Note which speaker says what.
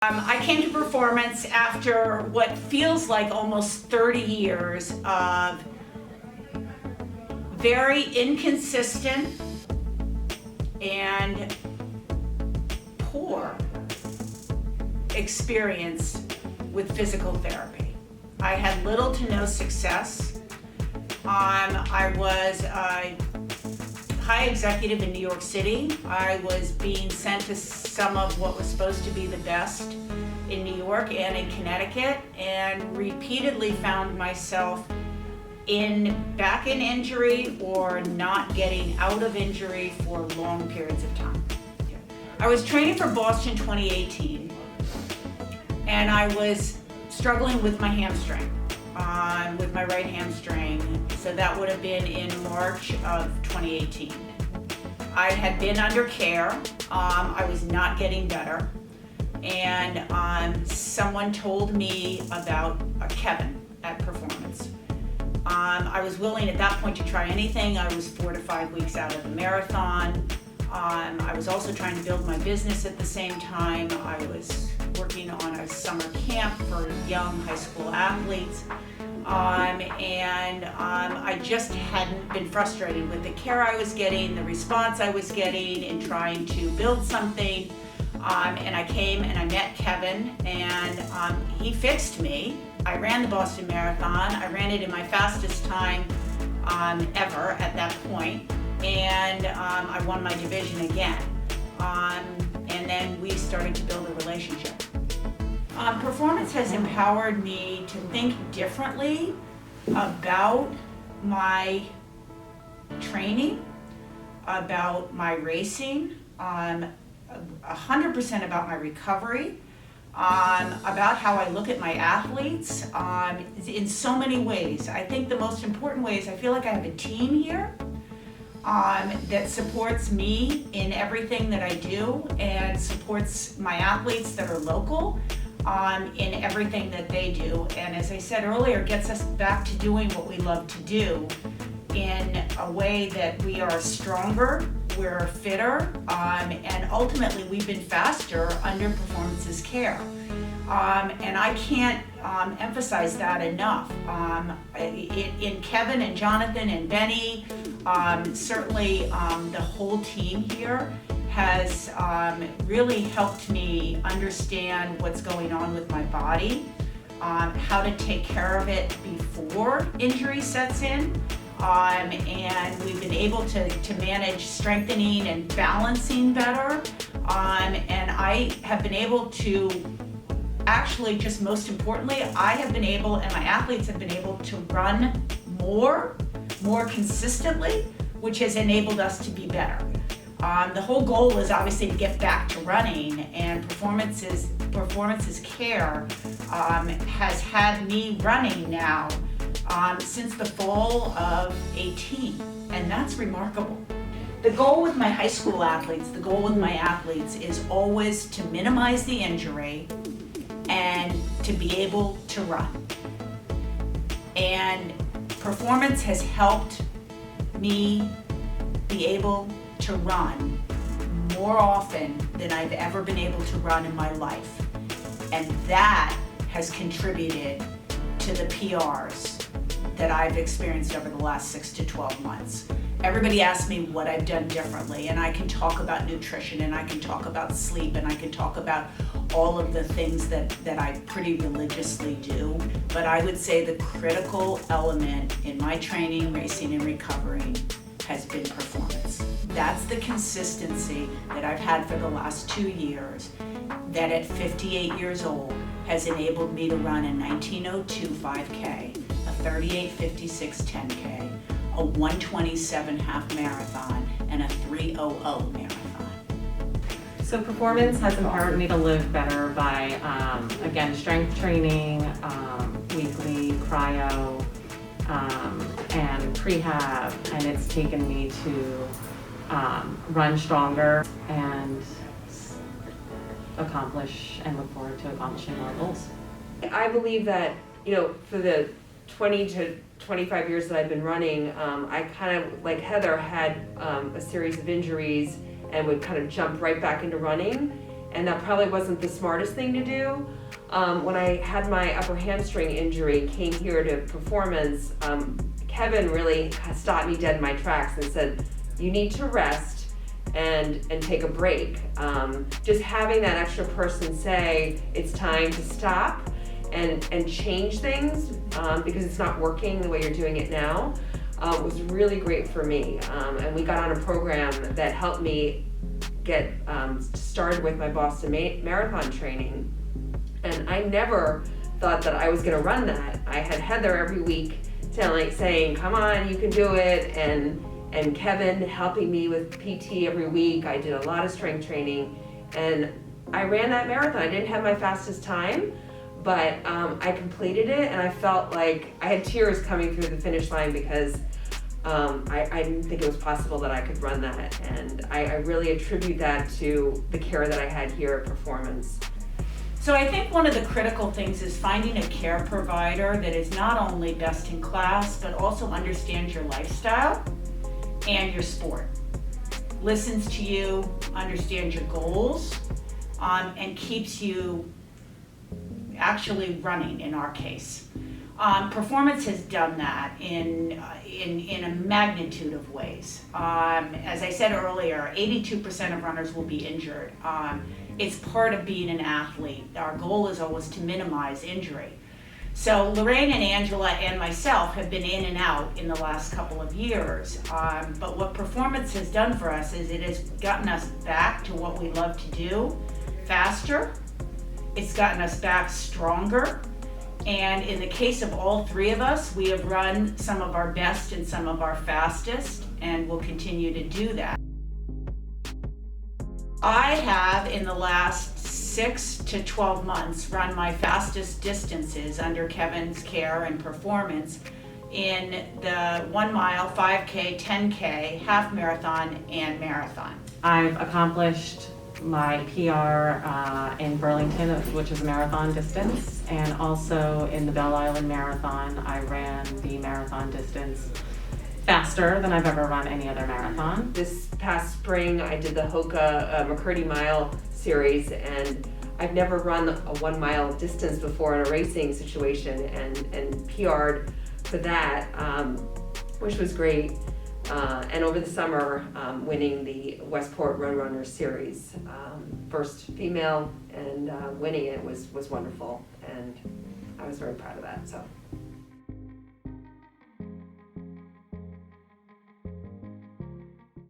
Speaker 1: I came to Performance after what feels like almost 30 years of very inconsistent and poor experience with physical therapy. I had little to no success. I was a high executive in New York City. I was being sent to some of what was supposed to be the best in New York and in Connecticut, and repeatedly found myself back in injury or not getting out of injury for long periods of time. I was training for Boston 2018, and I was struggling with my hamstring, with my right hamstring. So that would have been in March of 2018. I had been under care. I was not getting better. And someone told me about Kevin at Performance. I was willing at that point to try anything. I was 4 to 5 weeks out of the marathon. I was also trying to build my business at the same time. I was working on a summer camp for young high school athletes. I just hadn't been frustrated with the care I was getting, the response I was getting in trying to build something. And I came and I met Kevin, and he fixed me. I ran the Boston Marathon. I ran it in my fastest time ever at that point, and I won my division again. And then we started to build a relationship. Performance has empowered me to think differently about my training, about my racing, 100% about my recovery, about how I look at my athletes, in so many ways. I think the most important way is I feel like I have a team here that supports me in everything that I do, and supports my athletes that are local in everything that they do. And as I said earlier, gets us back to doing what we love to do in a way that we are stronger, we're fitter, and ultimately we've been faster under Performance's care. And I can't emphasize that enough. In Kevin and Jonathan and Benny, certainly the whole team here has really helped me understand what's going on with my body, how to take care of it before injury sets in. And we've been able to manage strengthening and balancing better. And I have been able to, actually, just most importantly, I have been able, and my athletes have been able to run more consistently, which has enabled us to be better. The whole goal is obviously to get back to running, and Performance's care has had me running now since the fall of 18, and that's remarkable. The goal with my high school athletes, the goal with my athletes is always to minimize the injury and to be able to run. And Performance has helped me be able to run more often than I've ever been able to run in my life. And that has contributed to the PRs that I've experienced over the last 6 to 12 months. Everybody asks me what I've done differently, and I can talk about nutrition, and I can talk about sleep, and I can talk about all of the things that I pretty religiously do. But I would say the critical element in my training, racing, and recovering has been Performance. That's the consistency that I've had for the last 2 years, that at 58 years old has enabled me to run a 19:02 5K, a 38:56 10K, a 1:27 half marathon, and a 3:00 marathon.
Speaker 2: So Performance has empowered me to live better by, again, strength training, weekly cryo, and prehab, and it's taken me to run stronger and accomplish and look forward to accomplishing more goals.
Speaker 3: I believe that, for the 20 to 25 years that I've been running, I kind of, like Heather, had a series of injuries and would kind of jump right back into running. and that probably wasn't the smartest thing to do. When I had my upper hamstring injury, came here to performance, Kevin really stopped me dead in my tracks and said, you need to rest and take a break. Just having that extra person say it's time to stop and change things because it's not working the way you're doing it now was really great for me. And we got on a program that helped me get started with my Boston Marathon training. And I never thought that I was gonna run that. I had Heather every week saying, come on, you can do it, and Kevin helping me with PT every week. I did a lot of strength training, and I ran that marathon. I didn't have my fastest time, but I completed it, and I felt like I had tears coming through the finish line because I didn't think it was possible that I could run that, and I really attribute that to the care that I had here at Performance.
Speaker 1: So I think one of the critical things is finding a care provider that is not only best in class, but also understands your lifestyle and your sport. Listens to you, understands your goals, and keeps you actually running in our case. Performance has done that in a magnitude of ways. As I said earlier, 82% of runners will be injured. It's part of being an athlete. Our goal is always to minimize injury. So Lorraine and Angela and myself have been in and out in the last couple of years. But what Performance has done for us is it has gotten us back to what we love to do faster. It's gotten us back stronger. And in the case of all three of us, we have run some of our best and some of our fastest, and will continue to do that. I have, in the last 6 to 12 months, run my fastest distances under Kevin's care and Performance in the 1 mile, 5K, 10K, half marathon, and marathon.
Speaker 2: I've accomplished my PR in Burlington, which is a marathon distance, and also in the Belle Island Marathon, I ran the marathon distance faster than I've ever run any other marathon.
Speaker 3: This past spring, I did the Hoka McCurdy Mile series, and I've never run a 1 mile distance before in a racing situation, and PR'd for that, which was great. And over the summer, winning the Westport Run Runners series, first female, and winning it was wonderful, and I was very proud of that. So.